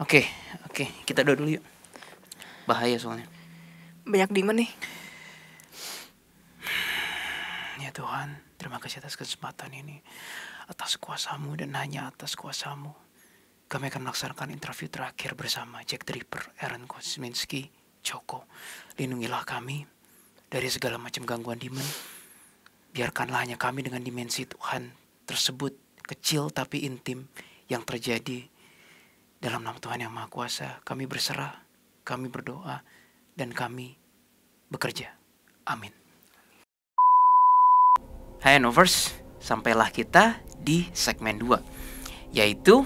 Oke, kita doa dulu yuk. Bahaya soalnya. Banyak demon nih. Ya Tuhan, terima kasih atas kesempatan ini, atas kuasa-Mu dan hanya atas kuasa-Mu. Kami akan melaksanakan interview terakhir bersama Jack the Ripper, Aaron Kosminski, Choco. Lindungilah kami dari segala macam gangguan demon. Biarkanlah hanya kami dengan dimensi Tuhan tersebut, kecil tapi intim, yang terjadi. Dalam nama Tuhan yang Maha Kuasa, kami berserah, kami berdoa, dan kami bekerja. Amin. Hai Novers, sampailah kita di segmen 2, yaitu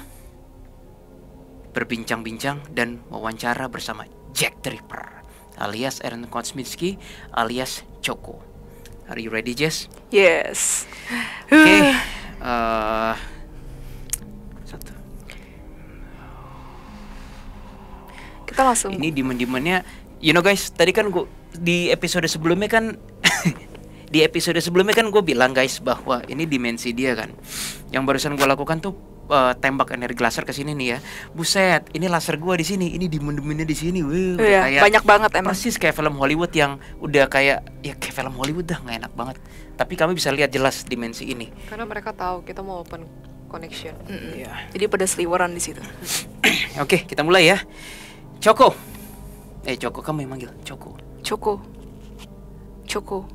berbincang-bincang dan wawancara bersama Jack the Ripper, alias Aaron Kosminski, alias Choco. Are you ready, Jess? Yes. Oke. Kita langsung. Ini demon-demonnya, you know guys, tadi kan gue di episode sebelumnya kan gue bilang guys bahwa ini dimensi dia kan. Yang barusan gue lakukan tuh tembak energi laser ke sini nih ya. Buset, ini laser gue di sini, ini demon-demonnya di sini. Wih, iya, kayak banyak banget emang. Persis kayak film Hollywood yang udah kayak film Hollywood dah, nggak enak banget. Tapi kami bisa lihat jelas dimensi ini. Karena mereka tahu kita mau open connection. Iya. Jadi pada seliweran di situ. Oke, kita mulai ya. Choco. Choco, kamu yang manggil Choco. Choco.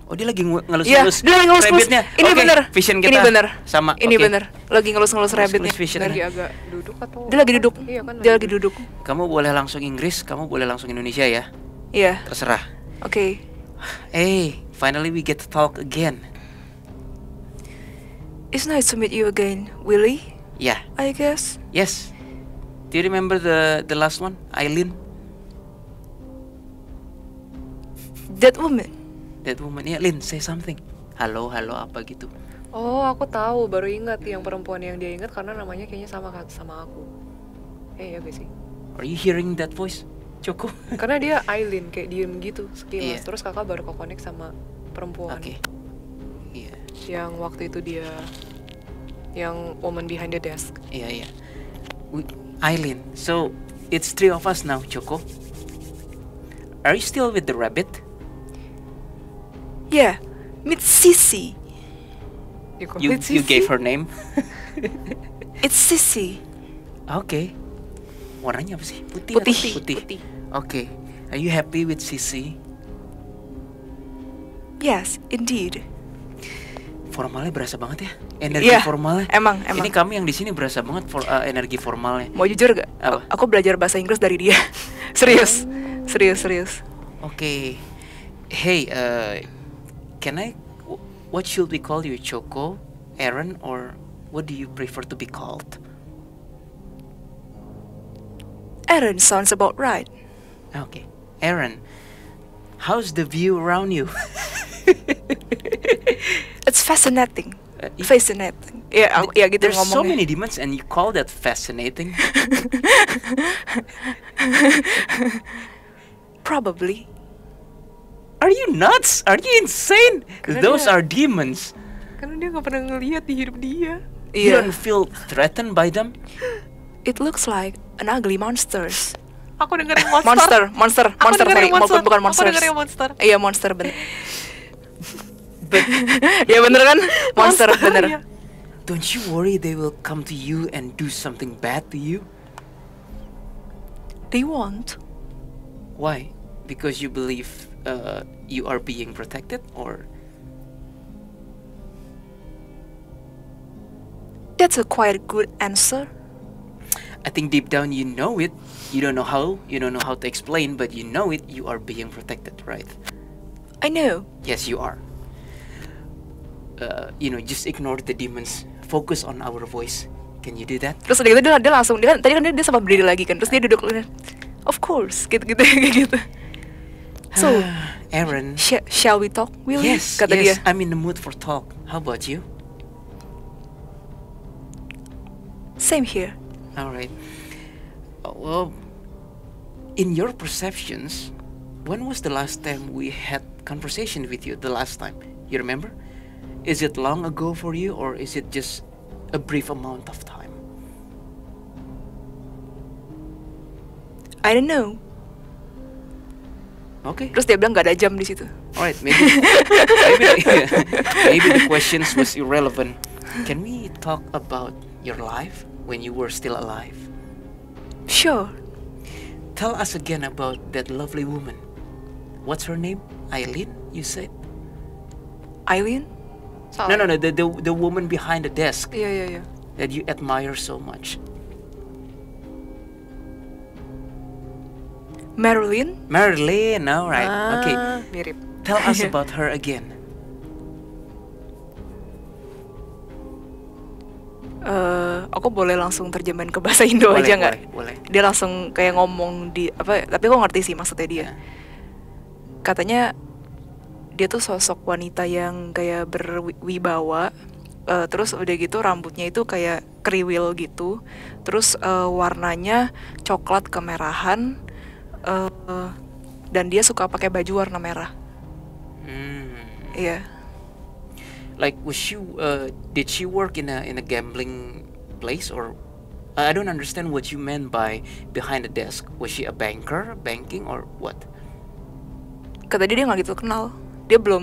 Oh, dia lagi ngelus-ngelus. Iya, dia lagi ngelus-ngelus. Ini bener. Vision kita. Ini bener. Sama. Ini bener. Lagi ngelus-ngelus rabbitnya. Lagi agak duduk atau? Dia lagi duduk. Iya kan. Dia lagi duduk. Kamu boleh langsung Inggris, kamu boleh langsung Indonesia ya. Iya. Terserah. Oke. Hey, finally we get to talk again. It's nice to meet you again, Willie. Yeah. I guess. Yes. Do you remember the last one, Eileen? That woman. Yeah, Lin, say something. Halo, apa gitu. Oh, aku tahu, baru ingat yang perempuan yang dia ingat karena namanya kayaknya sama aku. Ya guys sih. Are you hearing that voice, Choco? Karena dia Eileen kayak diem gitu sekilas. Iya. Terus kakak baru connect sama perempuan. Oke. Iya. Yang waktu itu dia yang woman behind the desk. Iya. Eileen, so it's 3 of us now, Choco. Are you still with the rabbit? Yeah, meet Sissy. You gave her name? It's Sissy. Oke. Warnanya apa sih? Putih. Putih. Oke. Are you happy with Sissy? Yes, indeed. Formalnya berasa banget ya, energi Iya, formalnya. Emang. Ini kami yang di sini berasa banget energi formalnya. Mau jujur gak? Apa? Aku belajar bahasa Inggris dari dia. Serius. Oke. Hey, what should we call you, Choco, Aaron, or what do you prefer to be called? Aaron sounds about right. Okay, Aaron, how's the view around you? It's fascinating. Ya gitu There's so ngomongnya. many demons and you call that fascinating? Probably. Are you nuts? Are you insane? Karena Those dia- are demons. Karena dia nggak pernah ngelihat di hidup dia. You Iya. don't feel threatened by them? It looks like an ugly monsters. Aku dengerin monster. Monster. Aku dengerin Sorry, monster. bukan Aku monsters. dengerin monster. Iya, monster bener. But Ya bener kan? Monster Monster, bener. iya. don't you worry they will come to you and do something bad to you? They won't. Why? Because you believe you are being protected, or That's a quite good answer. I think deep down you know it. You don't know how to explain, but you know it. You are being protected, right? I know. Yes, you are. Just ignore the demons. Focus on our voice. Can you do that? Terus udah gitu dia langsung tadi kan dia sempat berdiri lagi kan. Terus dia duduk lagi. Of course, gitu gitu. So, Aaron. shall we talk, Willie? Yes, Kata dia. I'm in the mood for talk. How about you? Same here. All right. Well, in your perceptions, when was the last time we had conversation with you? The last time, you remember? Is it long ago for you, or is it just a brief amount of time? I don't know. Okay. Terus dia bilang gak ada jam di situ. Alright, maybe the questions was irrelevant. Can we talk about your life when you were still alive? Sure. Tell us again about that lovely woman. What's her name? Eileen, you said? Eileen? No, the woman behind the desk Iya. that you admire so much. Marilyn? Marilyn, alright. Okay, Mirip. tell us about her again. Aku boleh langsung terjemahin ke bahasa Indo aja nggak? Boleh. Dia langsung kayak ngomong di apa? Tapi aku ngerti sih maksudnya dia. Katanya dia tuh sosok wanita yang kayak berwibawa. Terus udah gitu rambutnya itu kayak kriwil gitu. Terus warnanya coklat kemerahan. Dan dia suka pakai baju warna merah. Iya. Like, did she work in a gambling place, or I don't understand what you meant by behind the desk. Was she a banker, banking, or what? Kata dia nggak gitu kenal. Dia belum,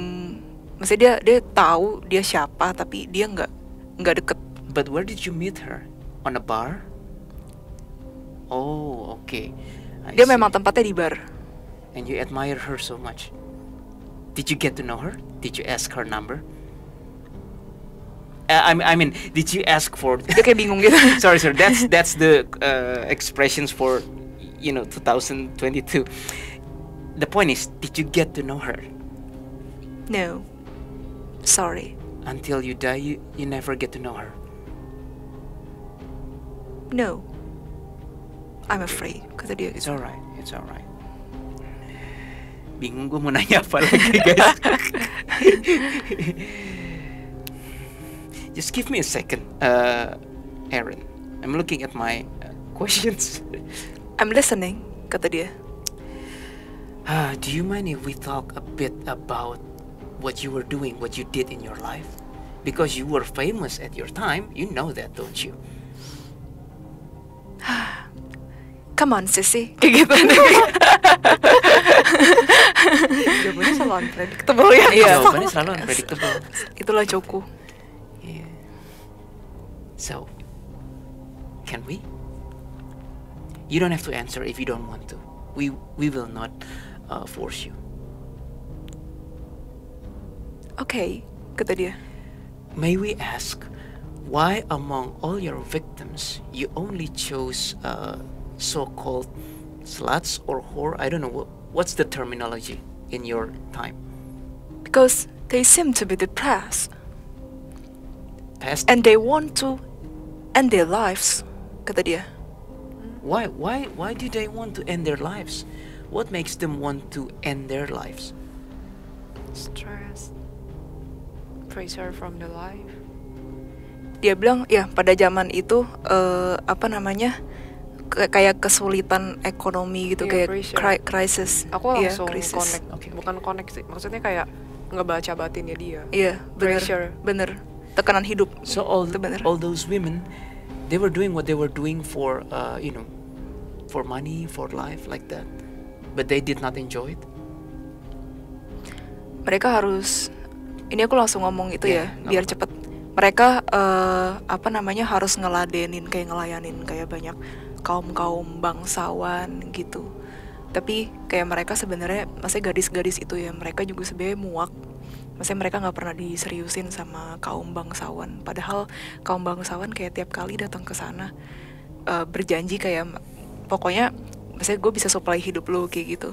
maksudnya dia tahu dia siapa, tapi dia nggak deket. But where did you meet her? On a bar? Oh, okay. I Dia see. memang tempatnya di bar. And you admire her so much. Did you get to know her? Did you ask her number? I mean, did you ask for? Dia kayak bingung gitu. sorry, that's the expressions for 2022. The point is, did you get to know her? No, sorry. Until you die, you never get to know her. No, I'm afraid. Kata dia It's gitu. alright. Bingung gue mau nanya apa lagi, guys. Just give me a second, Aaron. I'm looking at my questions. I'm listening. Kata dia. Do you mind if we talk a bit about what you were doing, what you did in your life? Because you were famous at your time, you know that, don't you? Come on, sissy. Kayak gitu. Jawabannya selalu unpredictable ya. Iya. Jawabannya selalu unpredictable. Itulah Joko. Yeah. So, can we? You don't have to answer if you don't want to. We will not force you. Okay, kata dia. May we ask why among all your victims you only chose so-called sluts or whore? I don't know what's the terminology in your time. Because they seem to be depressed Past. and they want to end their lives. Kata dia. Why do they want to end their lives? What makes them want to end their lives? Stress. Pressure from the life. Dia bilang ya pada zaman itu kayak kesulitan ekonomi gitu, Iya, kayak crisis. Aku Iya, langsung crisis. connect. Okay. Bukan connect sih. Maksudnya kayak ngebaca batinnya dia. Iya, Pressure. bener. Tekanan hidup. So all Itu bener. those women, they were doing what they were doing for for money, for life, like that, but they did not enjoy it. Mereka harus, ini aku langsung ngomong itu Iya, ya, nggak biar apa-apa. cepet. Mereka harus ngeladenin, kayak ngelayanin kayak banyak kaum bangsawan gitu. Tapi kayak mereka sebenarnya, maksudnya gadis-gadis itu ya, mereka juga sebenarnya muak. Maksudnya mereka nggak pernah diseriusin sama kaum bangsawan. Padahal kaum bangsawan kayak tiap kali datang ke sana berjanji kayak pokoknya, maksudnya gue bisa supply hidup lo kayak gitu.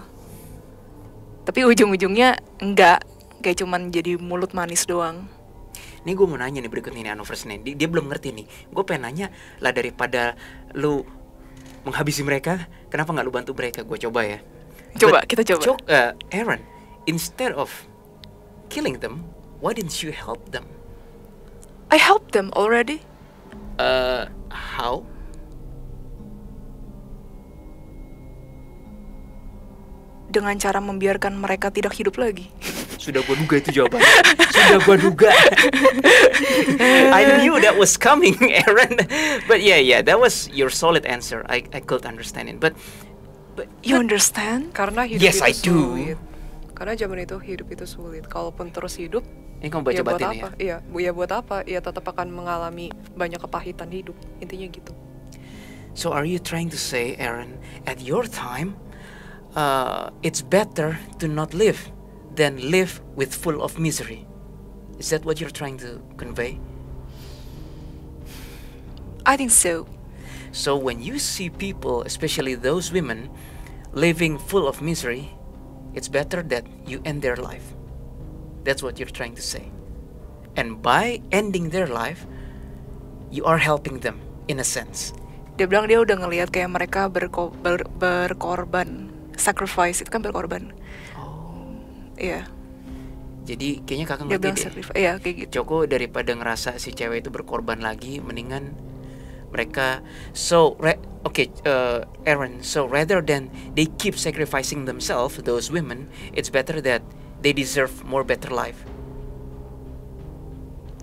Tapi ujung-ujungnya enggak, kayak cuman jadi mulut manis doang. Nih gue mau nanya nih berikutnya nih Anovers nih, dia belum ngerti nih. Gue pengen nanya lah, daripada lu menghabisi mereka, kenapa nggak lu bantu mereka? Gue coba ya. Kita coba. Aaron, instead of killing them, why didn't you help them? I helped them already. How? Dengan cara membiarkan mereka tidak hidup lagi. Sudah gue duga itu jawabannya. Sudah gue duga. I knew that was coming, Aaron. But yeah, that was your solid answer. I could understand it. But But you understand? Karena hidup Yes, itu I do. sulit. Karena zaman itu hidup itu sulit. Kalaupun terus hidup, Ini kamu baca ya buat batin apa? ya? Iya, ya buat apa? Ya tetap akan mengalami banyak kepahitan hidup. Intinya gitu. So are you trying to say, Aaron, at your time, it's better to not live than live with full of misery? Is that what you're trying to convey? I think so. So when you see people, especially those women, living full of misery, it's better that you end their life. That's what you're trying to say. And by ending their life, you are helping them in a sense. Dia bilang dia udah ngelihat kayak mereka berkorban, sacrifice, itu kan berkorban. Oh. Iya, Jadi kayaknya kakak dia ngerti bilang deh. sacrifice. Iya, kayak gitu. Joko daripada ngerasa si cewek itu berkorban lagi, mendingan mereka Aaron, so rather than they keep sacrificing themselves, those women, it's better that they deserve more better life.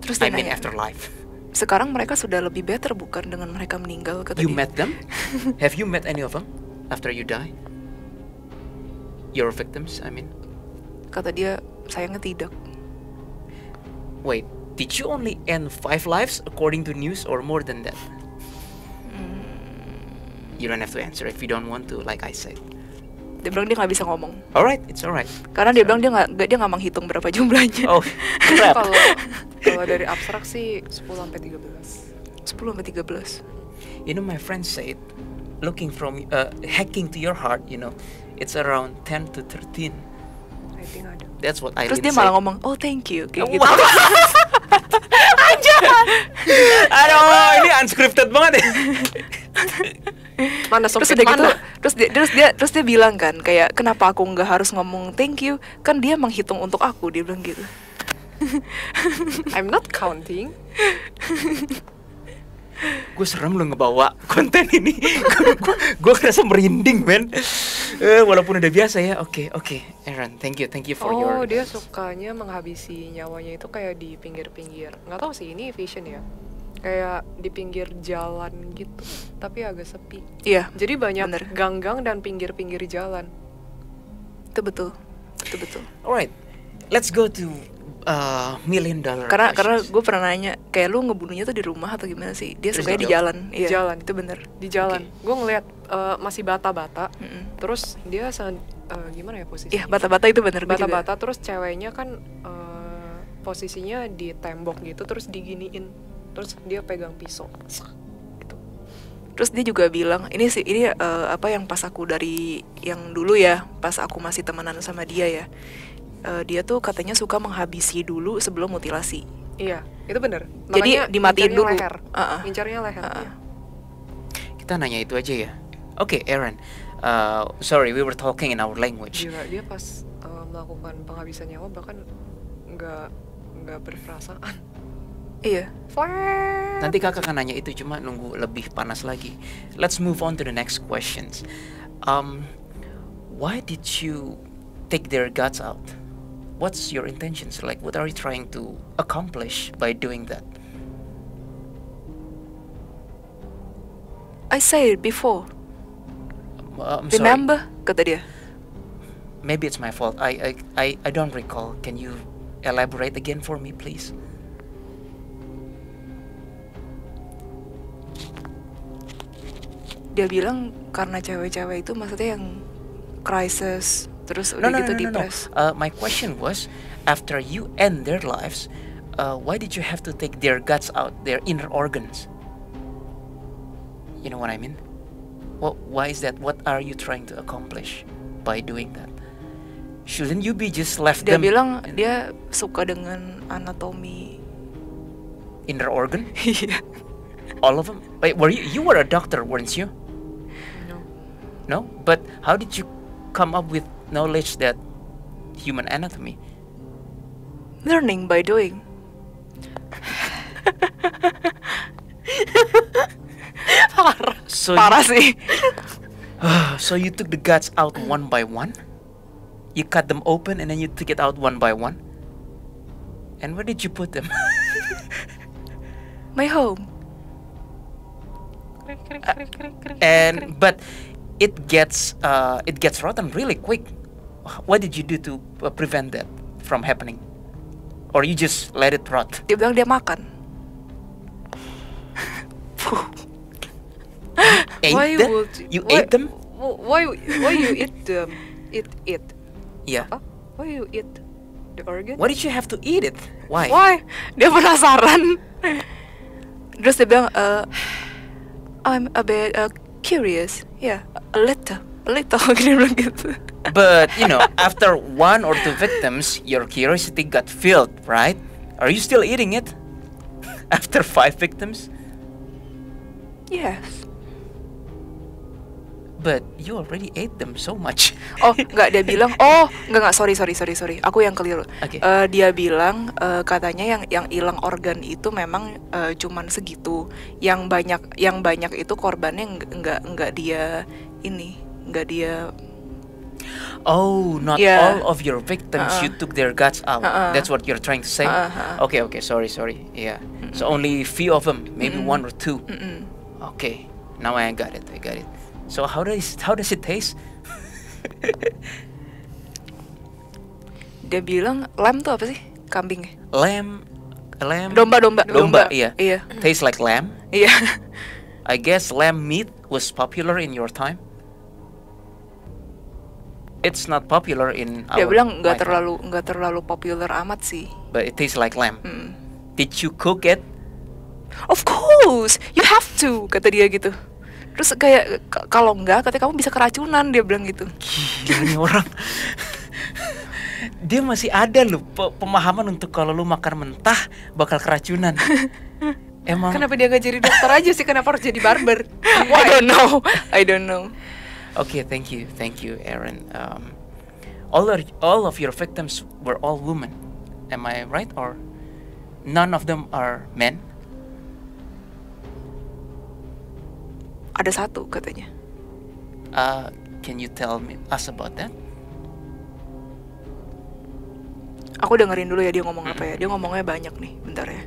Terus I dia mean nanya, afterlife. sekarang mereka sudah lebih better bukan dengan mereka meninggal, kata You dia. met them? Have you met any of them after you die? Your victims, I mean. Kata dia, sayangnya tidak. Wait, did you only end 5 lives according to news or more than that? You don't have to answer if you don't want to, like I said. Dia bilang dia nggak bisa ngomong. Alright, it's alright. Karena dia bilang dia nggak menghitung berapa jumlahnya. Oh, crap. Kalau dari abstrak sih 10 sampai 13. 10 sampai 13. You know, my friend said, looking from hacking to your heart, it's around 10 to 13. I think ada. That's what Aileen Terus dia said. malah ngomong, oh thank you, kayak gitu. Wow. Aduh, ini unscripted banget ya. Mana Terus sempit udah gitu, mana? terus dia bilang kan, kayak kenapa aku nggak harus ngomong thank you? Kan dia menghitung untuk aku, dia bilang gitu. I'm not counting. Gue serem lo ngebawa konten ini. Gue kerasa merinding, men. Walaupun udah biasa ya. Oke, Aaron, thank you for your. Oh, dia sukanya menghabisi nyawanya itu kayak di pinggir-pinggir. Nggak tahu sih, ini vision ya. Kayak di pinggir jalan gitu, tapi agak sepi. Iya, Jadi banyak bener. gang-gang dan pinggir-pinggir jalan. itu betul. Alright, let's go to $1,000,000. Karena questions. gue pernah nanya, kayak lu ngebunuhnya tuh di rumah atau gimana sih? Dia Terus sukanya dia di jawab? jalan. Iya, Jalan. itu bener. Di jalan. Oke. Gue ngeliat masih bata-bata. Mm-mm. Terus dia gimana ya posisinya? Iya, bata-bata itu bener. gua juga. Bata-bata, terus ceweknya kan posisinya di tembok gitu, terus diginiin. Terus dia pegang pisau. Gitu. Terus dia juga bilang, ini apa yang pas aku dari yang dulu ya, pas aku masih temenan sama dia ya. Dia tuh katanya suka menghabisi dulu sebelum mutilasi. Iya, itu bener. Jadi Makanya dimatiin incarnya dulu. Leher. Uh-uh. Incarnya leher. Uh-uh. Iya. Kita nanya itu aja ya. Oke, Aaron. Sorry, we were talking in our language. Gila, dia pas melakukan penghabisan nyawa bahkan nggak berperasaan. Iya. Nanti kakak akan nanya itu, cuma nunggu lebih panas lagi. Let's move on to the next questions. Why did you take their guts out? What's your intentions? Like, what are you trying to accomplish by doing that? I said it before. I'm sorry. Remember? Kata dia. Maybe it's my fault. I don't recall. Can you elaborate again for me, please? Dia bilang karena cewek-cewek itu maksudnya yang crisis, terus No, udah no, gitu no, no, no. depres. My question was, after you end their lives, why did you have to take their guts out, their inner organs? You know what I mean? Why is that? What are you trying to accomplish by doing that? Shouldn't you be just left Dia them bilang in dia suka dengan anatomi. inner organ? Iya. All of them? Wait, you were a doctor, weren't you? No. No? But how did you come up with knowledge that human anatomy? Learning by doing. So Parah sih. So you took the guts out one by one? You cut them open and then you took it out one by one? And where did you put them? My home. But it gets rotten really quick. What did you do to prevent that from happening? Or you just let it rot? Dia bilang dia makan. Why Ate them? would You why- ate them? Why you eat them? Eat. Yeah. Apa? Why you eat the organ? Why did you have to eat it? Why? Why? Dia penasaran. Terus dia bilang, I'm a bit curious. Yeah, a little. Dia bilang gitu. But you know, after 1 or 2 victims, your curiosity got filled, right? Are you still eating it after 5 victims? Yes. But you already ate them so much. Oh, enggak, dia bilang, enggak, sorry. Aku yang keliru. Oke. Dia bilang katanya yang hilang organ itu memang cuman segitu. Yang banyak itu korbannya enggak dia Oh, not Yeah. all of your victims you took their guts out. That's what you're trying to say? Okay, sorry. Yeah. So only few of them, maybe 1 or 2. Okay. Now I got it. So how does it taste? Dia bilang lamb tuh apa sih? Kambing ya? Lamb. Domba, iya. Iya. Tastes like lamb. Iya. I guess lamb meat was popular in your time. It's not popular in Dia bilang my nggak time, terlalu populer amat sih. but it tastes like lamb. Did you cook it? Of course, you have to, kata dia gitu. Terus kayak kalau enggak, katanya kamu bisa keracunan, dia bilang gitu. Gila nih orang. Dia masih ada loh pemahaman untuk kalau lu makan mentah bakal keracunan. Emang Kenapa dia nggak jadi dokter aja sih? Kenapa harus jadi barber? I don't know. Okay, thank you, Aaron. All of your victims were all women. Am I right, or none of them are men? Ada satu katanya. Can you tell us about that? Aku dengerin dulu ya dia ngomong apa ya. Dia ngomongnya banyak nih, bentar ya.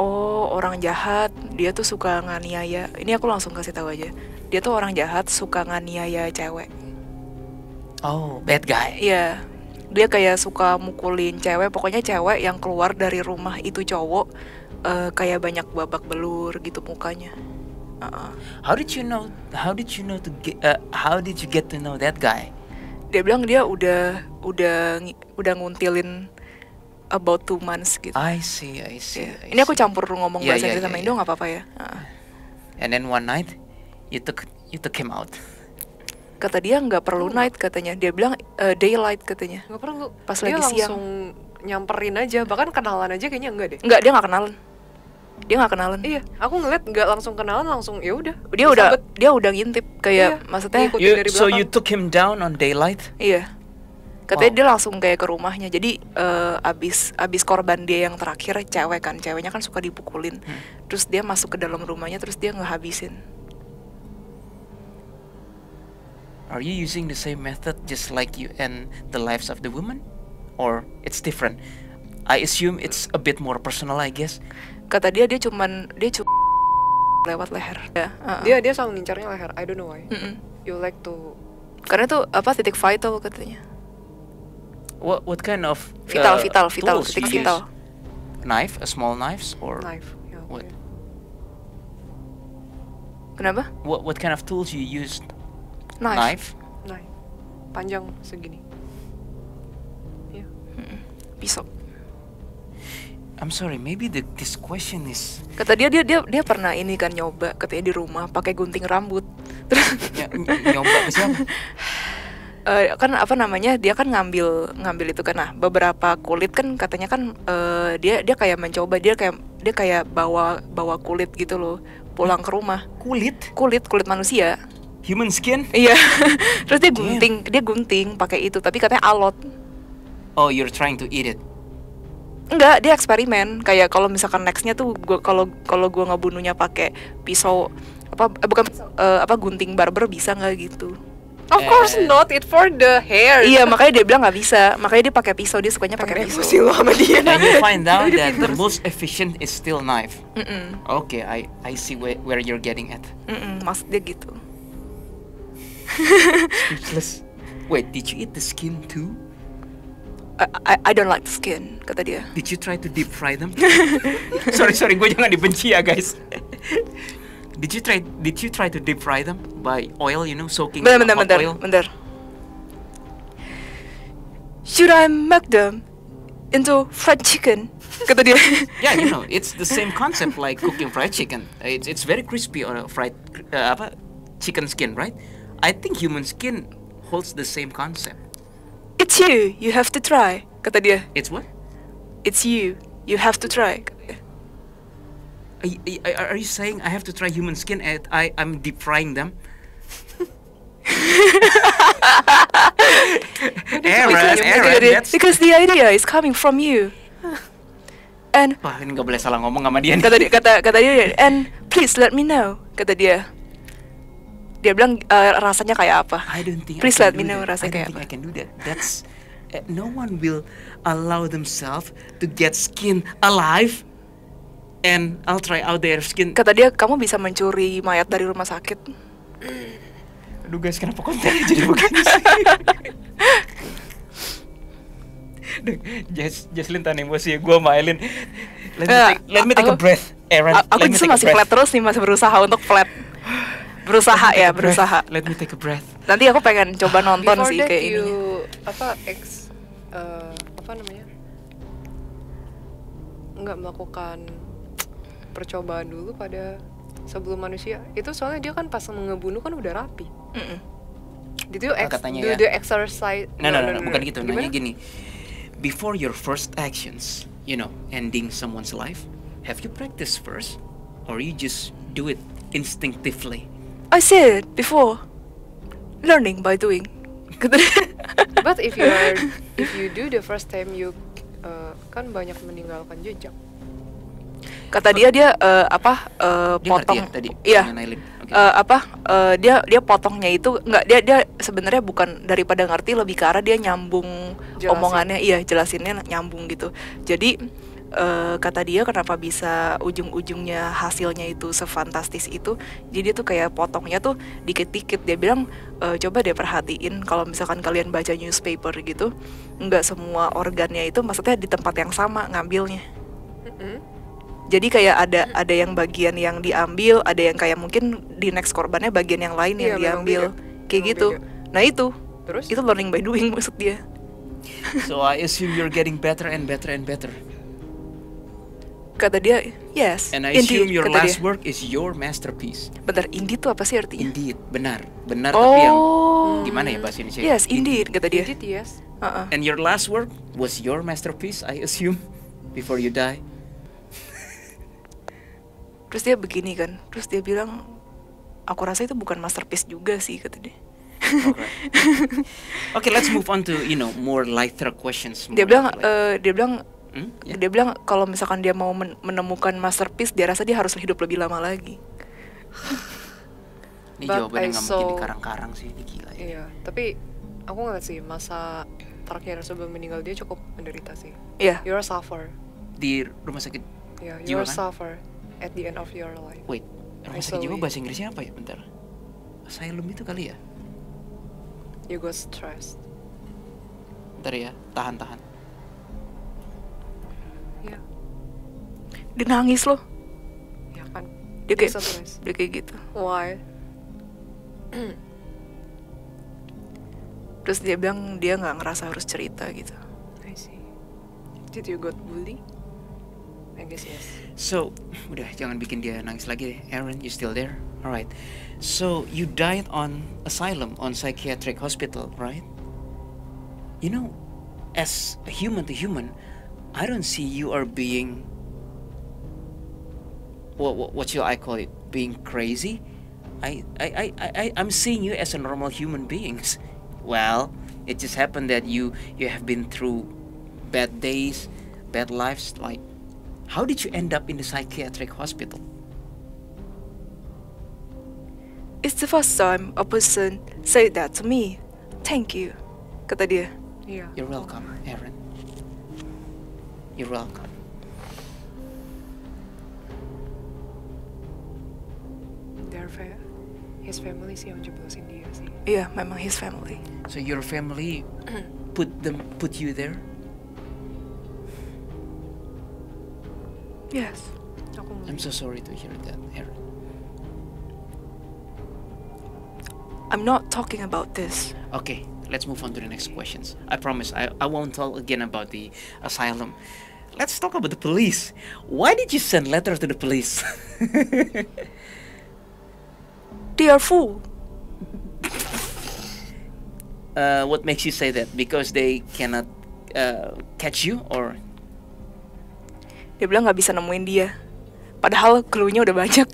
Oh, orang jahat, dia tuh suka nganiaya. Ini aku langsung kasih tahu aja. Dia tuh orang jahat, suka nganiaya cewek. Oh, bad guy. Iya, dia kayak suka mukulin cewek. Pokoknya cewek yang keluar dari rumah itu cowok, kayak banyak babak belur gitu mukanya. How did you get to know that guy? Dia bilang dia udah nguntilin about 2 months gitu. I see. Ini aku campur ngomong Yeah, bahasa yeah, Inggris sama yeah, Indo yeah. nggak apa-apa ya. And then one night, you took him out. Kata dia nggak perlu night katanya. Dia bilang daylight katanya. Nggak perlu. Pas Dia lagi siang. langsung nyamperin aja. Bahkan kenalan aja kayaknya enggak deh. Nggak, dia nggak kenalan. Iya, aku ngeliat nggak langsung kenalan, langsung ya udah. Dia udah ngintip kayak Iya, maksudnya. ngikut. Dari So belakang. you took him down on daylight? Iya. Katanya Wow. dia langsung kayak ke rumahnya. Jadi abis korban dia yang terakhir ceweknya kan suka dipukulin. Terus dia masuk ke dalam rumahnya terus dia ngehabisin. Are you using the same method just like you end the lives of the women? Or it's different? I assume it's a bit more personal, I guess. Kata dia cuma lewat leher. Ya, Dia selalu ngincarnya leher. I don't know why. You like to Karena tuh titik vital katanya. What kind of Vital, tools titik you vital. use? Knife, small knives, or knife. Ya, what? oke. Kenapa? What kind of tools you used? Knife. Knife. Panjang segini. Ya. Pisau. I'm sorry, maybe this question is Kata dia pernah ini kan nyoba katanya di rumah pakai gunting rambut. Terus nyoba ke siapa? kan apa namanya dia kan ngambil itu kan. Nah beberapa kulit kan katanya kan dia kayak mencoba dia kayak bawa kulit gitu loh pulang ke rumah. Kulit manusia. Human skin? Iya. Terus dia gunting pakai itu tapi katanya alot. Oh, you're trying to eat it? Enggak, dia eksperimen. Kayak kalau misalkan nextnya tuh kalau gue ngebunuhnya pakai pisau bukan pisau, gunting barber bisa nggak gitu. Of course not, it for the hair. Iya, makanya dia bilang nggak bisa. Makanya dia pakai pisau, dia sukanya pakai pisau. Emosi lo sama dia. And you find out that the most efficient is still knife. Mm-mm. Okay, I see where you're getting at. Maksud dia gitu. Speechless. Wait, did you eat the skin too? I don't like the skin, kata dia. Did you try to deep fry them? sorry, gue jangan dibenci ya guys. Did you try to deep fry them by oil, soaking hot oil? Bentar. Should I make them into fried chicken? Kata dia. Yeah, it's the same concept like cooking fried chicken. It's very crispy on a fried chicken skin, right? I think human skin holds the same concept. It's you. You have to try. Kata dia. It's what? It's you. You have to try. Are you saying I have to try human skin and I'm deep frying them? Aaron, that's... Because the idea is coming from you. And Wah, ini gak boleh salah ngomong sama dia. kata dia, and please let me know. Kata dia. Dia bilang rasanya kayak apa? I don't think Please I let can me do know that. rasanya kayak I don't think apa. I can do that. That's no one will allow themselves to get skin alive, and I'll try out their skin. Kata dia, kamu bisa mencuri mayat dari rumah sakit. Aduh guys, kenapa kontennya jadi begini sih? Jaslyn tahan emosi ya, gue sama Eileen. Let me take a breath, Aaron. Aku justru masih flat terus nih, masih berusaha untuk flat. Berusaha. Let me take a breath. Nanti aku pengen coba nonton Before sih that kayak you, ini. apa namanya? Nggak melakukan percobaan dulu pada sebelum manusia. Itu soalnya dia kan pas ngebunuh kan udah rapi. Did you Katanya do ya. the exercise? No, bukan gitu. Nanya gini. Before your first actions, ending someone's life, have you practiced first, or you just do it instinctively? I said before, learning by doing. But if you do the first time, you kan banyak meninggalkan jejak. Kata dia Dia potong. ngerti ya tadi? Iya. Dengan Eileen? Okay. Dia potongnya itu nggak, dia sebenarnya bukan daripada ngerti, lebih ke arah dia nyambung Jelasin. omongannya, iya jelasinnya nyambung gitu. Jadi kata dia kenapa bisa ujung-ujungnya hasilnya itu sefantastis itu, jadi dia tuh kayak potongnya tuh dikit-dikit. Dia bilang coba deh perhatiin kalau misalkan kalian baca newspaper gitu, nggak semua organnya itu maksudnya di tempat yang sama ngambilnya. Jadi kayak ada yang bagian yang diambil, ada yang kayak mungkin di next korbannya bagian yang lain yang Iya, memang diambil, beda. kayak Memang gitu. beda. Nah itu Terus? learning by doing maksud dia. So I assume you're getting better and better and better. Kata dia, yes. And I indeed, assume your kata last dia. work is your masterpiece. Bentar, indeed tuh apa sih artinya? Indeed, benar tapi yang Oh, gimana ya bahasa Indonesia? yes, indeed, kata dia. Did yes. And your last work was your masterpiece, I assume, before you die. Terus dia begini kan, terus dia bilang, aku rasa itu bukan masterpiece juga sih, kata dia. Okay, let's move on to more lighter questions. Dia bilang, Yeah. dia bilang kalau misalkan dia mau menemukan masterpiece, dia rasa dia harus hidup lebih lama lagi. Ini But jawabannya I nggak mungkin saw- dikarang-karang sih, ini gila ya. Iya, tapi aku ngeliat sih masa terakhir sebelum meninggal dia cukup menderita sih. Iya. You're a suffer. Di rumah sakit Yeah, jiwa you're a kan? suffer at the end of your life. Wait, rumah sakit jiwa Slowly. bahasa Inggrisnya apa ya? Bentar. Asylum itu kali ya? You got stressed. Bentar ya, tahan. Iya, Dia nangis loh. ya kan. Dia kayak, Stress. dia kayak gitu. Why? Terus dia bilang dia nggak ngerasa harus cerita gitu. I see. Did you got bully? I guess yes. So, udah jangan bikin dia nangis lagi deh. Aaron, you still there? Alright. So, you died on asylum, on psychiatric hospital, right? As a human to human, I don't see you are being... What should I call it? Being crazy? I'm seeing you as a normal human beings. Well, it just happened that you have been through bad days, bad lives. Like, how did you end up in the psychiatric hospital? It's the first time a person said that to me. Thank you, kata dia. Iya. You're welcome, Aaron. You're welcome. His family sih yang jeblosin dia sih. Iya, memang his family. So your family put you there? Yes. I'm so sorry to hear that, Aaron. I'm not talking about this. Okay, let's move on to the next questions. I promise I won't talk again about the asylum. Let's talk about the police. Why did you send letter to the police? They are full. What makes you say that? Because they cannot catch you, or? Dia bilang nggak bisa nemuin dia. Padahal clue-nya udah banyak.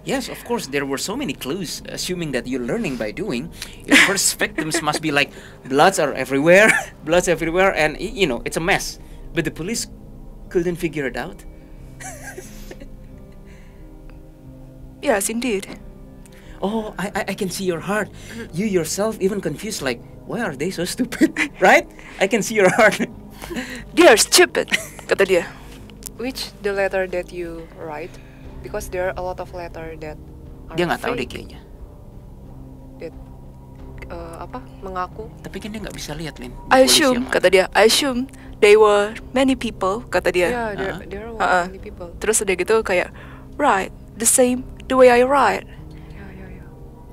Yes, of course, there were so many clues, assuming that you're learning by doing. Your first victims must be like, bloods are everywhere, bloods everywhere, and you know, it's a mess. But the police couldn't figure it out. Yes, indeed. Oh, I can see your heart. You yourself even confused, like, why are they so stupid? Right? I can see your heart. They are stupid, kata dia. Which the letter that you write? Because there are a lot of letter that are Dia nggak tahu deh fake, kayaknya. that mengaku. Tapi kan dia nggak bisa lihat, Lin. I assume, kata dia. I assume they were many people, kata dia. Yeah, there are many people. Terus udah gitu kayak, right, the same, the way I write. Yeah.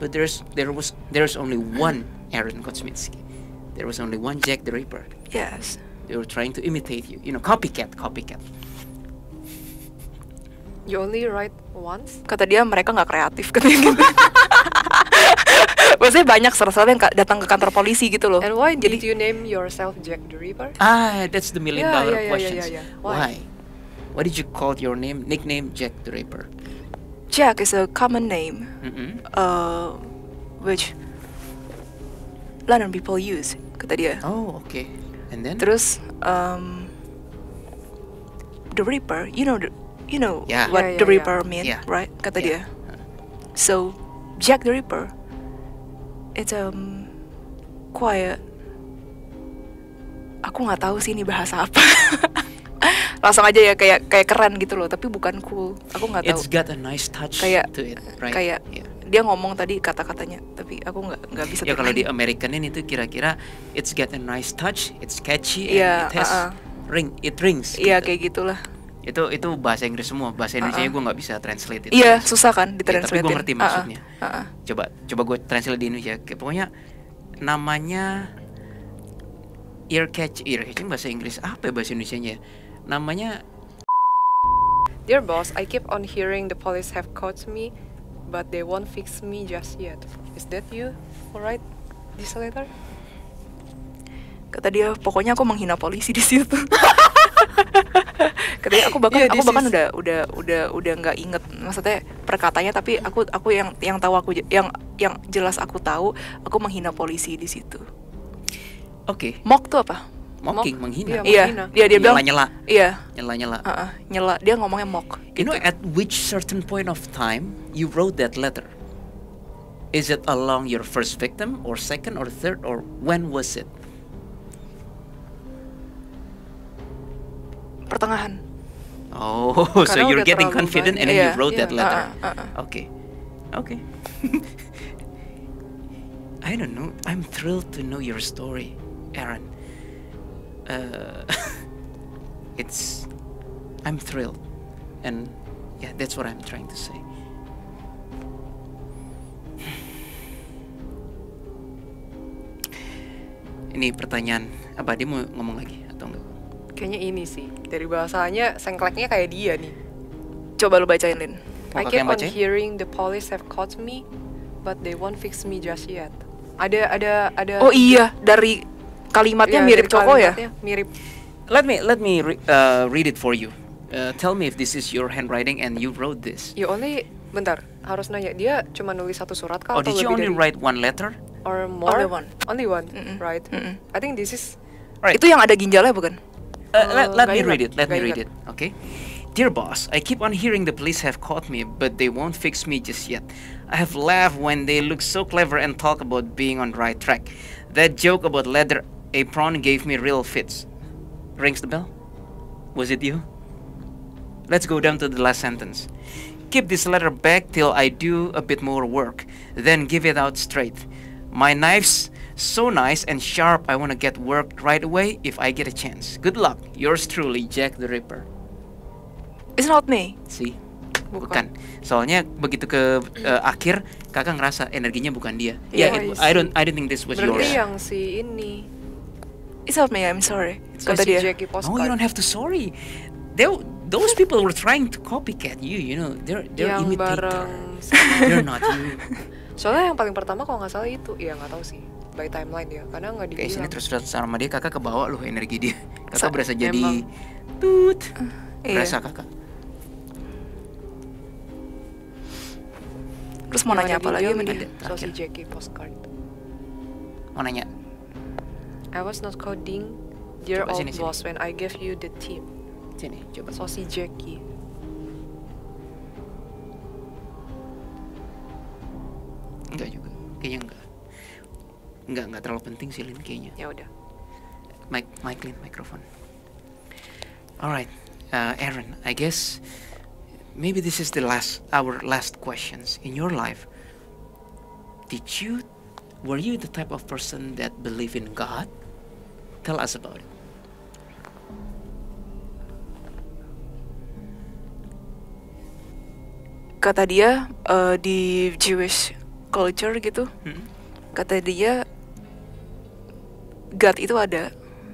But there's only one Aaron Kosminski. There was only one Jack the Ripper. Yes. They were trying to imitate you. You know, copycat. You only write once? Kata dia mereka nggak kreatif, katanya gitu. Maksudnya banyak surat-surat yang datang ke kantor polisi gitu loh. And why did you name yourself Jack the Ripper? That's the million-dollar questions. Yeah. Why? Why did you call your nickname Jack the Ripper? Jack is a common name, which London people use, kata dia. Oh, okay. And then? Terus, the Ripper, you know Yeah. what Yeah, the yeah, Ripper mean, Yeah. right? Kata Yeah. dia. So, Jack the Ripper, it's quiet. Aku nggak tahu sih ini bahasa apa. Langsung aja ya kayak keren gitu loh, tapi bukan cool. Aku nggak tahu. It's got a nice touch Kayak- to it, right? Kayak Yeah. dia ngomong tadi kata-katanya, tapi aku nggak bisa. Ya kalau di terima. Amerikanin itu kira-kira it's got a nice touch, it's catchy, Iya, and it has it rings. Iya gitu. kayak gitulah. Itu bahasa Inggris semua, bahasa Indonesia gue nggak bisa translate itu. Iya susah kan Ya, tapi ditranslate. gue ngerti maksudnya. Coba gue translate di Indonesia. Kayak pokoknya namanya ear catching bahasa Inggris apa ya bahasa Indonesianya? Namanya Dear boss, I keep on hearing the police have caught me, but they won't fix me just yet. Is that you who write this letter? Kata dia, pokoknya aku menghina polisi di situ. Katanya aku bahkan Yeah, aku this bahkan is- udah nggak inget maksudnya perkataannya, tapi aku yang tahu yang jelas aku tahu aku menghina polisi di situ. oke, Mock tuh apa? mocking, Mock. menghina. Iya. Iya, dia bilang nyela, iya, nyela. nyela. Dia ngomongnya mock. You know, at which certain point of time you wrote that letter? Is it along your first victim, or second, or third, or when was it? Pertengahan. Oh, so Karena you're udah getting terlalu confident and then banyak. you wrote Iya, that letter. Okay. Okay. I don't know. I'm thrilled to know your story, Aaron. I'm thrilled, and yeah, that's what I'm trying to say. Ini pertanyaan apa, dia mau ngomong lagi atau enggak? Kayaknya ini sih. Dari bahasanya sengkleknya kayak dia nih. Coba lu bacain, Lin. Mau I kakak keep yang on bacain? hearing the police have caught me, but they won't fix me just yet. Ada. Oh iya, dari kalimatnya Iya, mirip dari Coko ya? kalimatnya Mirip. Let me read it for you. Tell me if this is your handwriting and you wrote this. You only bentar, harus nanya dia cuma nulis satu surat kah Oh, atau did you lebih only dari write one letter? or more? Only one. Only one, right? I think this is Right. Itu yang ada ginjalnya bukan? Let me nggak read ingat, it. Let me nggak read ingat. it. Okay. Dear boss, I keep on hearing the police have caught me, but they won't fix me just yet. I have laughed when they look so clever and talk about being on the right track. That joke about leather apron gave me real fits. Rings the bell? Was it you? Let's go down to the last sentence. Keep this letter back till I do a bit more work, then give it out straight. My knife's so nice and sharp, I want to get work right away if I get a chance. Good luck. Yours truly, Jack the Ripper. It's not me. See? Bukan. Soalnya begitu ke akhir, kakak ngerasa energinya bukan dia. Yeah, I don't think this was Berarti yours. yang si ini. It's not me, I'm sorry. It's Kata Si dia. Jackie No, you Postcard. don't have to sorry. Those people were trying to copycat you, you know. They're Yang imitator. bareng sama- They're not you. Soalnya yang paling pertama kalau nggak salah itu, ya nggak tahu sih. By timeline ya, karena nggak Kayak sini dibilang. terus sama dia, kakak kebawa loh energi dia. Kakak Sa- berasa jadi Emang. tut. Iya. Berasa kakak. Terus mau Yang nanya ada apa di lagi dia sama ini, dia? so si Jackie Postcard. Mau nanya? I was not coding, dear Coba old sini, sini. boss, when I gave you the tip. Sini, coba. So si Jackie. Enggak juga. Kayaknya enggak. Enggak terlalu penting sih Lin kayaknya. Ya udah. Mic Lin, microphone. Alright, Aaron, I guess maybe this is our last questions in your life. Were you the type of person that believe in God? Tell us about it. Kata dia di Jewish culture gitu, Hmm? kata dia God itu ada,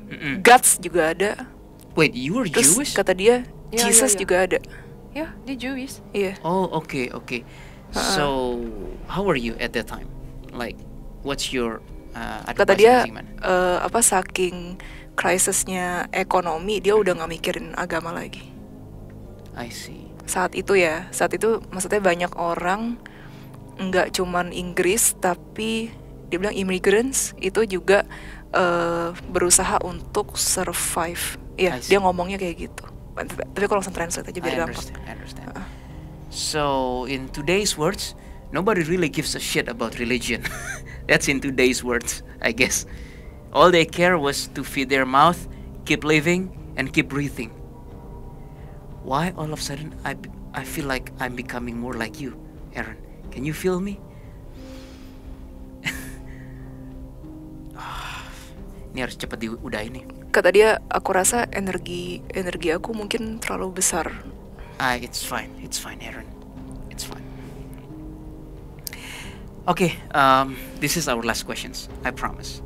Mm-mm. gods juga ada. Wait, you were Terus Jewish? kata dia Ya, Jesus ya, ya. juga ada. Ya, dia Jewish. Iya. Oh, okay. So, how were you at that time? Like, what's your Kata advice dia gimana? saking krisisnya ekonomi dia udah nggak mikirin agama lagi. I see. Saat itu maksudnya banyak orang nggak cuman Inggris tapi dia bilang immigrants itu juga berusaha untuk survive. Iya, I see. dia ngomongnya kayak gitu. Tapi kalau langsung translate aja biar gampang. I understand. So, in today's words, nobody really gives a shit about religion. That's in today's words, I guess. All they care was to feed their mouth, keep living, and keep breathing. Why all of a sudden I feel like I'm becoming more like you, Aaron? Can you feel me? Ini harus cepat diudahin nih. Kata dia, aku rasa energi aku mungkin terlalu besar. It's fine, Aaron. It's fine. Okay, this is our last questions. I promise.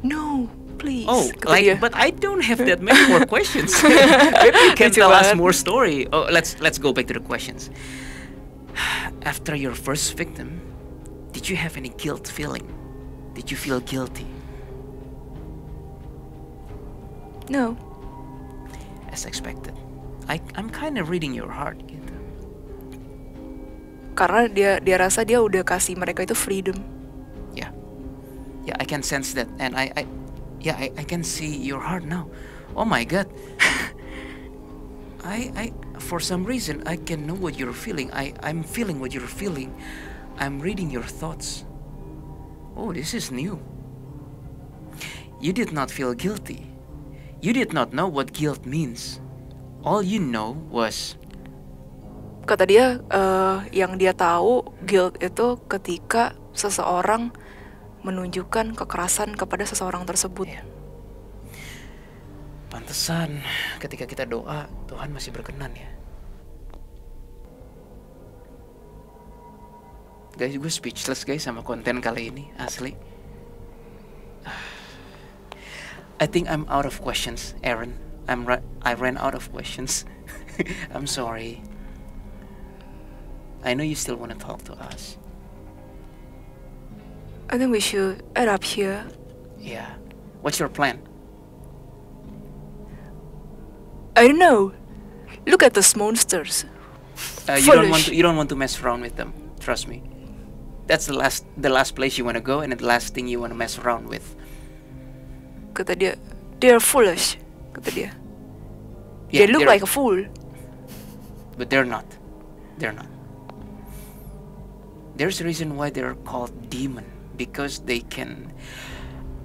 No, please. Oh, kata dia. but I don't have that many more questions. Maybe you can Lucu tell us banget. more story. Oh, let's go back to the questions. After your first victim, did you have any guilt feeling? Did you feel guilty? No. As expected. I'm kind of reading your heart gitu. Karena dia rasa dia udah kasih mereka itu freedom. Yeah, I can sense that, and I can see your heart now. Oh my God. I for some reason I can know what you're feeling. I'm feeling what you're feeling. I'm reading your thoughts. Oh, this is new. You did not feel guilty. You did not know what guilt means. All you know was Kata dia yang dia tahu guilt itu ketika seseorang menunjukkan kekerasan kepada seseorang tersebut. Yeah. Pantesan ketika kita doa Tuhan masih berkenan ya. Guys, gue speechless guys sama konten kali ini, asli. I think I'm out of questions, Aaron. I ran out of questions. I'm sorry. I know you still want to talk to us. I think we should end up here. Yeah. What's your plan? I don't know. Look at those monsters. You Foolish. don't want to mess around with them. Trust me. That's the last place you want to go, and the last thing you want to mess around with. Kata dia, they're foolish. Kata dia. Yeah, They look they're- like a fool. But they're not. They're not. There's a reason why they're called demon, because they can.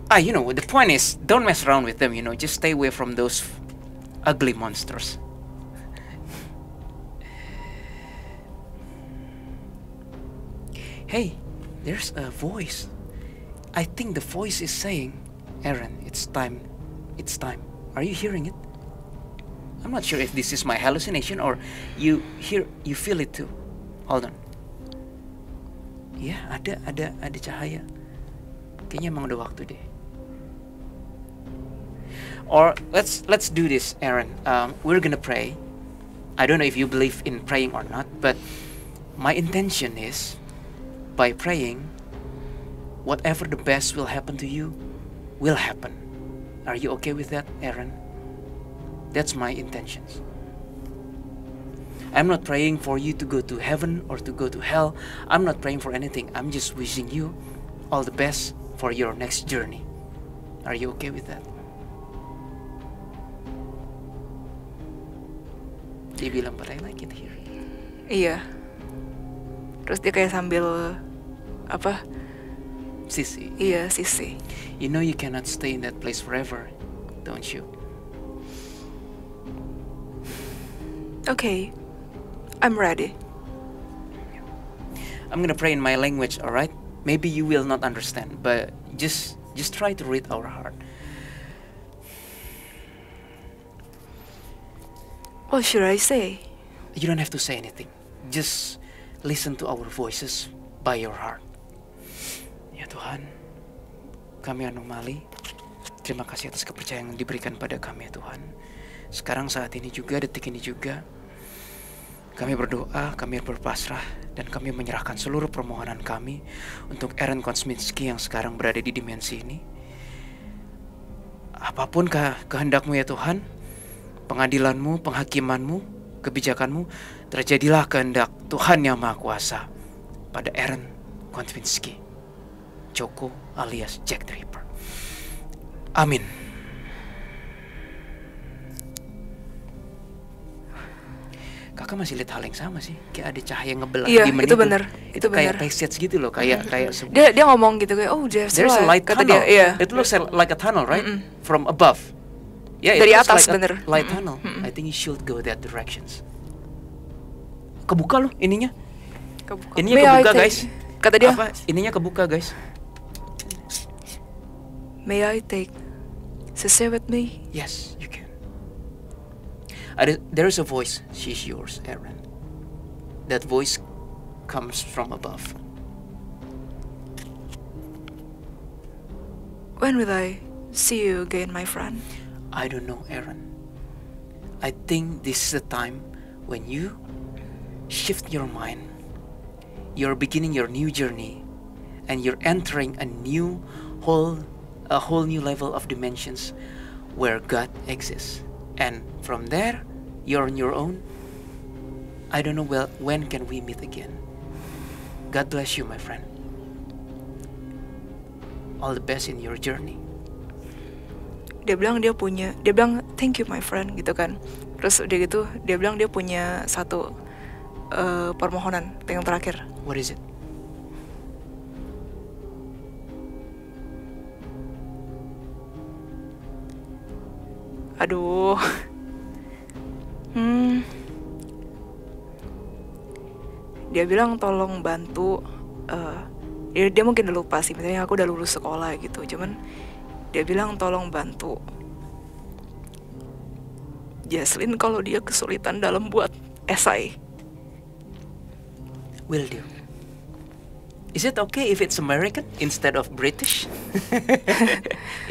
The point is, don't mess around with them. Just stay away from those ugly monsters. Hey, there's a voice. I think the voice is saying, Aaron, it's time. It's time. Are you hearing it? I'm not sure if this is my hallucination or you feel it too. Hold on. Ya, ada cahaya. Kayaknya emang udah waktu deh. Or let's do this, Aaron. We're gonna pray. I don't know if you believe in praying or not, but my intention is, by praying, whatever the best will happen to you will happen. Are you okay with that, Aaron? That's my intentions. I'm not praying for you to go to heaven or to go to hell. I'm not praying for anything. I'm just wishing you all the best for your next journey. Are you okay with that? Dia bilang, but I like it here. Iya. Terus dia kayak sambil apa? Sissy. Iya, sisi. You know you cannot stay in that place forever, don't you? Okay, I'm ready. I'm gonna pray in my language, alright? Maybe you will not understand, but just try to read our heart. What should I say? You don't have to say anything. Just listen to our voices by your heart. Ya Tuhan, kami anomali, terima kasih atas kepercayaan yang diberikan pada kami ya Tuhan. Sekarang saat ini juga, detik ini juga, kami berdoa, kami berpasrah, dan kami menyerahkan seluruh permohonan kami untuk Aaron Kosminski yang sekarang berada di dimensi ini. Apapun kehendakmu ya Tuhan, pengadilanmu, penghakimanmu, kebijakanmu, terjadilah kehendak Tuhan yang Maha Kuasa pada Aaron Kosminski, Joko alias Jack the Ripper. Amin. Kakak masih lihat hal yang sama sih, kayak ada cahaya ngebelah Iya, di menit itu benar. Itu kayak benar. passage gitu loh, kayak Dia ngomong gitu kayak, oh there's a light kata tunnel. dia, iya. It looks like a tunnel, right? From above. Yeah, Dari it looks atas, like bener. a light tunnel. I think you should go that directions. Kebuka loh ininya. Kebuka. Ininya May I kebuka, take- guys. Kata dia, Apa? Ininya kebuka, guys. may I take Sissy with me? Yes, you can. There's a voice. She's yours, Aaron. That voice comes from above. When will I see you again, my friend? I don't know, Aaron. I think this is the time when you shift your mind. You're beginning your new journey, and you're entering a whole new level of dimensions where God exists. And from there, you're on your own. I don't know when can we meet again. God bless you, my friend. All the best in your journey. Dia bilang thank you my friend gitu kan. Terus udah gitu dia bilang dia punya satu permohonan yang terakhir. What is it? Aduh. Dia bilang tolong bantu. Dia mungkin udah lupa sih, misalnya aku udah lulus sekolah gitu. Cuman dia bilang tolong bantu Jaslyn kalau dia kesulitan dalam buat esai. Will do. Is it okay if it's American instead of British?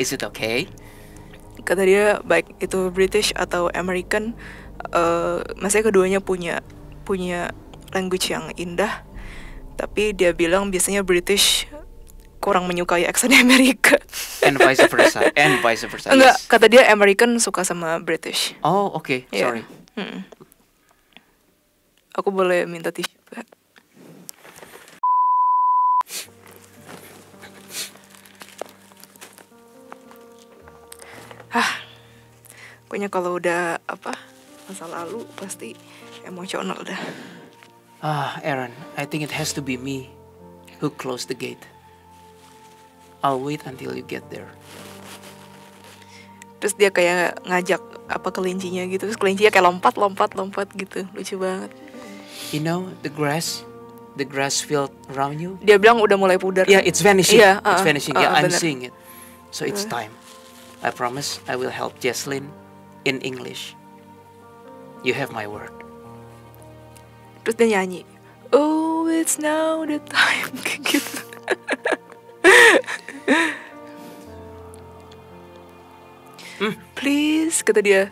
Is it okay? Kata dia baik itu British atau American, maksudnya keduanya punya language yang indah. Tapi dia bilang biasanya British kurang menyukai aksen Amerika. And vice versa. Enggak, Yes. kata dia American suka sama British. Oh, okay. Iya. Sorry. Aku boleh minta tisu gak? Pokoknya kalau udah masa lalu pasti emosional dah. Aaron, I think it has to be me who closed the gate. I'll wait until you get there. Terus dia kayak ngajak apa kelincinya gitu. Terus kelincinya kayak lompat gitu. Lucu banget. You know the grass field around you? Dia bilang udah mulai pudar. Yeah, it's vanishing. Iya, It's vanishing. Yeah, I'm bener. seeing it. So it's time. I promise I will help Jesslyn in English. You have my word. Terus dia nyanyi, oh it's now the time. Kayak gitu. Please, kata dia.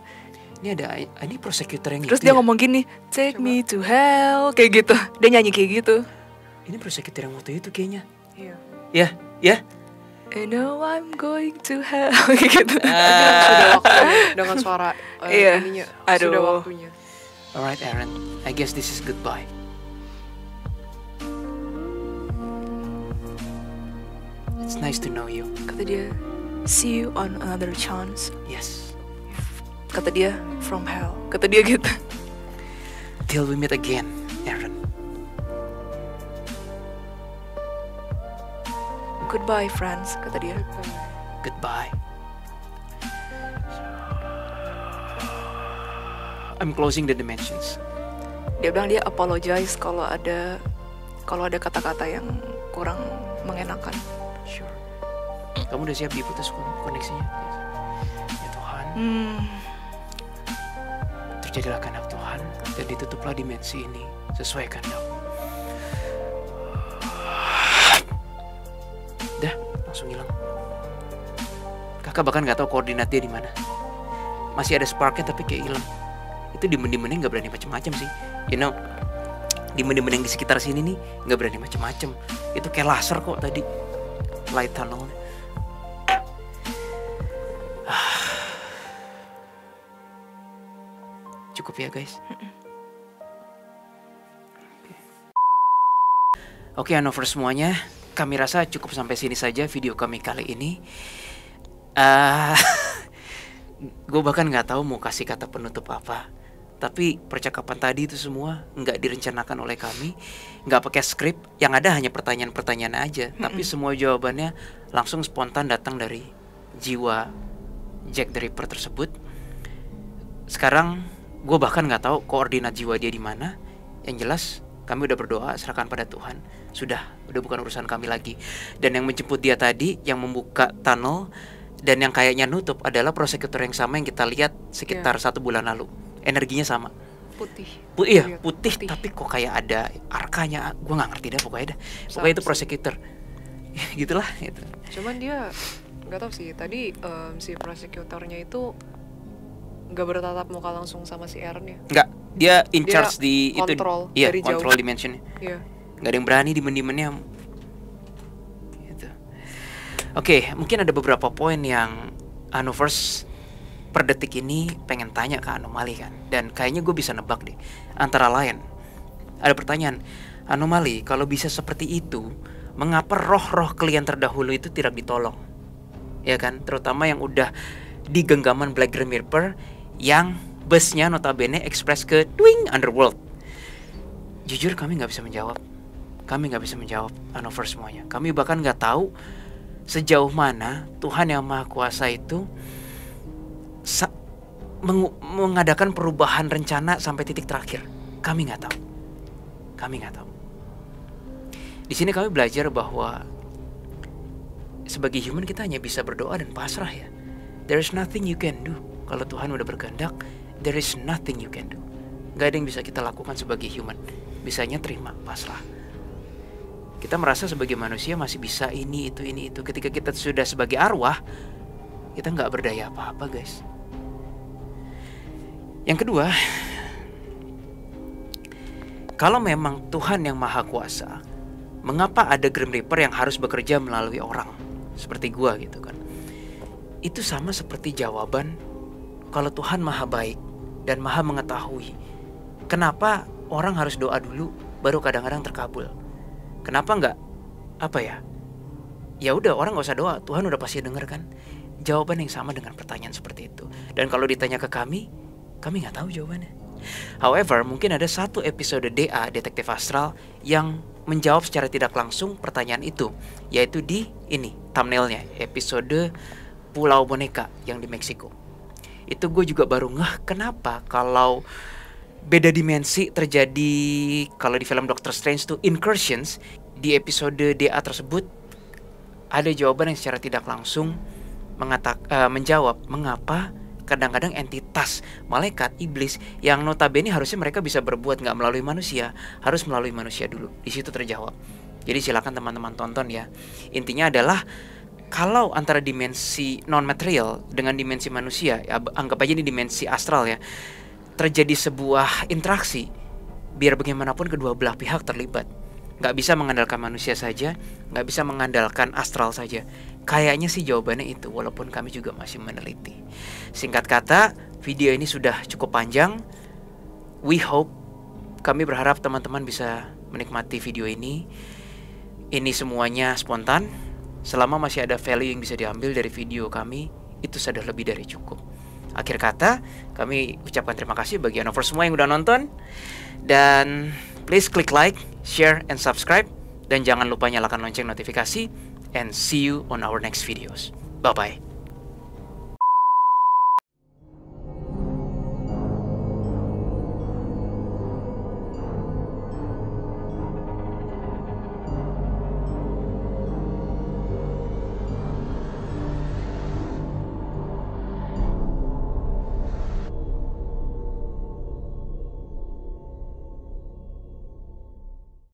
Ini prosecutor yang Terus itu dia ya? ngomong gini, take me to hell. Kayak gitu. Dia nyanyi kayak gitu. Ini prosecutor yang waktu itu kayaknya. Iya. Ya. I know I'm going to hell. Kayak gitu. Sudah waktunya dengan suara Iya. ininya. Aduh. Sudah waktunya. Alright, Aaron. I guess this is goodbye. It's nice to know you. Kata dia, see you on another chance. Yes. Kata dia, from hell. Kata dia gitu. Till we meet again, Aaron. Goodbye friends, kata dia. Goodbye. I'm closing the dimensions. Dia bilang dia apologize kalau ada kata-kata yang kurang mengenakan. Sure. Kamu udah siap diputus koneksinya? Ya Tuhan, terjadilah kehendak Tuhan dan ditutuplah dimensi ini sesuai kehendak-Mu. Dah, langsung hilang. Kakak bahkan nggak tahu koordinatnya di mana. Masih ada sparknya tapi kayak hilang. Itu demon-demonnya nggak berani macam-macam sih. You know, demon-demon yang di sekitar sini nih nggak berani macam-macam. Itu kayak laser kok tadi, light tunnel. Cukup ya guys. Oke, Hanover semuanya. Kami rasa cukup sampai sini saja video kami kali ini. Gue bahkan nggak tahu mau kasih kata penutup apa. Tapi percakapan tadi itu semua nggak direncanakan oleh kami, nggak pakai skrip. Yang ada hanya pertanyaan-pertanyaan aja. Tapi semua jawabannya langsung spontan datang dari jiwa Jack the Ripper tersebut. Sekarang gue bahkan nggak tahu koordinat jiwa dia di mana. Yang jelas kami udah berdoa, serahkan pada Tuhan. Udah bukan urusan kami lagi. Dan yang menjemput dia tadi, yang membuka tunnel dan yang kayaknya nutup adalah prosekutor yang sama yang kita lihat sekitar 1 bulan lalu. Energinya sama. Putih. Iya, putih, tapi kok kayak ada arkanya. Gue nggak ngerti dah pokoknya dah. Pokoknya itu prosekutor. Gitulah. Gitu. Cuman dia nggak tahu sih. Tadi si prosekutornya itu nggak bertatap muka langsung sama si Aaron ya. Nggak. Dia in charge di kontrol itu. Iya, dari jauh. kontrol dimensionnya. Iya. Nggak ada yang berani demennya. Gitu. Oke, mungkin ada beberapa poin yang Hanovers per detik ini pengen tanya ke Anomali kan. Dan kayaknya gue bisa nebak deh. Antara lain, ada pertanyaan, Anomali, kalau bisa seperti itu, mengapa roh-roh klien terdahulu itu tidak ditolong? Ya kan, terutama yang udah di genggaman Black Grim Reaper yang busnya notabene express ke Twing Underworld. Jujur kami nggak bisa menjawab. Kami nggak bisa menjawab Hanovers semuanya. Kami bahkan nggak tahu sejauh mana Tuhan yang Maha Kuasa itu mengadakan perubahan rencana sampai titik terakhir. Kami nggak tahu. Kami nggak tahu. Di sini kami belajar bahwa sebagai human kita hanya bisa berdoa dan pasrah ya. There is nothing you can do. Kalau Tuhan udah berkehendak, there is nothing you can do. Gak ada yang bisa kita lakukan sebagai human. Bisanya terima, pasrah. Kita merasa sebagai manusia masih bisa ini, itu. Ketika kita sudah sebagai arwah, kita gak berdaya apa-apa guys. Yang kedua, kalau memang Tuhan yang Maha Kuasa, mengapa ada Grim Reaper yang harus bekerja melalui orang seperti gua gitu kan? Itu sama seperti jawaban kalau Tuhan Maha Baik dan Maha Mengetahui. Kenapa orang harus doa dulu baru kadang-kadang terkabul? Kenapa enggak ya udah orang nggak usah doa, Tuhan udah pasti denger kan? Jawaban yang sama dengan pertanyaan seperti itu. Dan kalau ditanya ke kami nggak tahu jawabannya. However, mungkin ada satu episode DA Detektif Astral yang menjawab secara tidak langsung pertanyaan itu, yaitu di ini thumbnailnya, episode Pulau Boneka yang di Meksiko. Itu gue juga baru ngeh kenapa kalau beda dimensi terjadi kalau di film Doctor Strange tuh incursions. Di episode DA tersebut ada jawaban yang secara tidak langsung menjawab mengapa kadang-kadang entitas malaikat iblis yang notabene harusnya mereka bisa berbuat nggak melalui manusia, harus melalui manusia dulu. Di situ terjawab. Jadi silakan teman-teman tonton ya. Intinya adalah kalau antara dimensi non material dengan dimensi manusia, ya, anggap aja ini dimensi astral ya, terjadi sebuah interaksi, biar bagaimanapun kedua belah pihak terlibat. Nggak bisa mengandalkan manusia saja, nggak bisa mengandalkan astral saja. Kayaknya sih jawabannya itu, walaupun kami juga masih meneliti. Singkat kata, video ini sudah cukup panjang. We hope, kami berharap teman-teman bisa menikmati video ini. Ini semuanya spontan. Selama masih ada value yang bisa diambil dari video kami, itu sudah lebih dari cukup. Akhir kata, kami ucapkan terima kasih bagi Anover semua yang udah nonton. Dan please klik like, share, and subscribe. Dan jangan lupa nyalakan lonceng notifikasi. And see you on our next videos. Bye-bye.